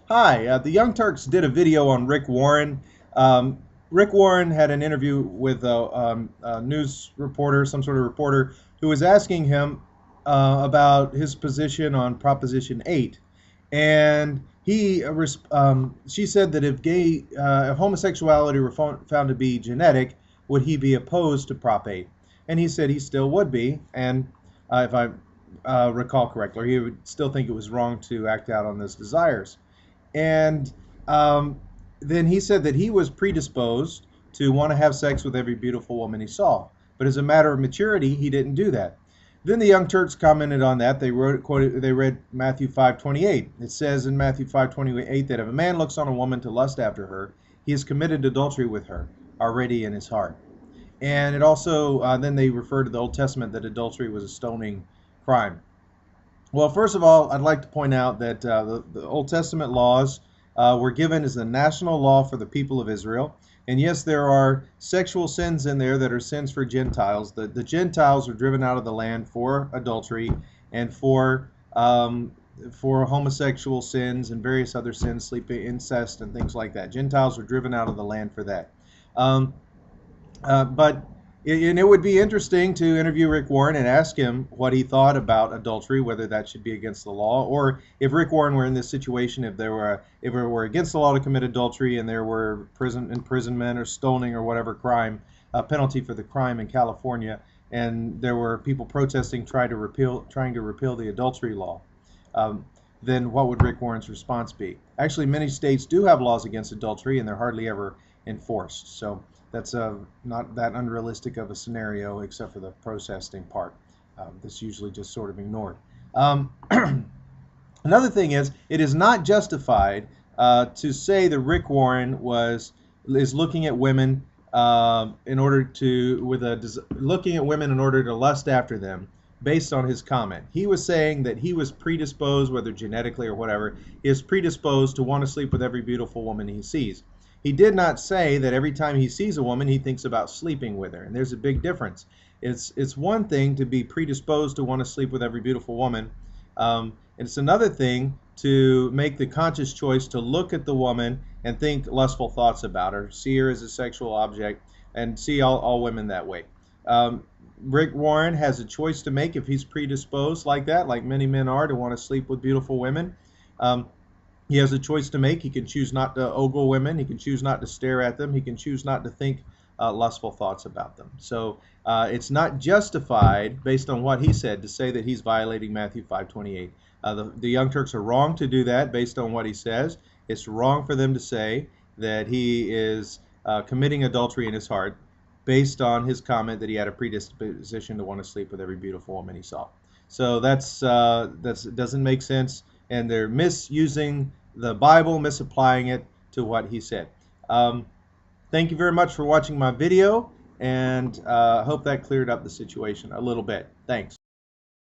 Hi, the Young Turks did a video on Rick Warren. Um, Rick Warren had an interview with a news reporter, some sort of reporter, who was asking him about his position on Proposition 8. And she said that if homosexuality were found to be genetic, would he be opposed to Prop 8? And he said he still would be. And if I recall correctly, he would still think it was wrong to act out on those desires. And um, then he said that he was predisposed to want to have sex with every beautiful woman he saw. But as a matter of maturity, he didn't do that. Then the Young Turks commented on that. They read Matthew 5:28. It says in Matthew 5:28 that if a man looks on a woman to lust after her, he has committed adultery with her already in his heart. And it also then they refer to the Old Testament that adultery was a stoning crime. Well, first of all, I'd like to point out that the Old Testament laws were given as a national law for the people of Israel. And yes, there are sexual sins in there that are sins for Gentiles. The Gentiles were driven out of the land for adultery and for homosexual sins and various other sins, sleeping, incest, and things like that. Gentiles were driven out of the land for that. Um, but and it would be interesting to interview Rick Warren and ask him what he thought about adultery, whether that should be against the law, or if Rick Warren were in this situation, if it were against the law to commit adultery and there were imprisonment or stoning or whatever crime, penalty for the crime in California, and there were people protesting trying to repeal the adultery law. Um, then what would Rick Warren's response be? Actually, many states do have laws against adultery, and they're hardly ever enforced. So that's not that unrealistic of a scenario, except for the protesting part. That's usually just sort of ignored. Um, Another thing is, it is not justified to say that Rick Warren is looking at women looking at women in order to lust after them, based on his comment. He was saying that he was predisposed, whether genetically or whatever, is predisposed to want to sleep with every beautiful woman he sees. He did not say that every time he sees a woman, he thinks about sleeping with her. And there's a big difference. It's one thing to be predisposed to want to sleep with every beautiful woman. It's another thing to make the conscious choice to look at the woman and think lustful thoughts about her, see her as a sexual object, and see all women that way. Rick Warren has a choice to make if he's predisposed like that, like many men are, to want to sleep with beautiful women. He has a choice to make. He can choose not to ogle women. He can choose not to stare at them. He can choose not to think lustful thoughts about them. So it's not justified, based on what he said, to say that he's violating Matthew 5:28. The Young Turks are wrong to do that based on what he says. It's wrong for them to say that he is committing adultery in his heart based on his comment that he had a predisposition to want to sleep with every beautiful woman he saw. So that's doesn't make sense, and they're misusing the Bible, misapplying it to what he said. Thank you very much for watching my video, and hope that cleared up the situation a little bit. Thanks.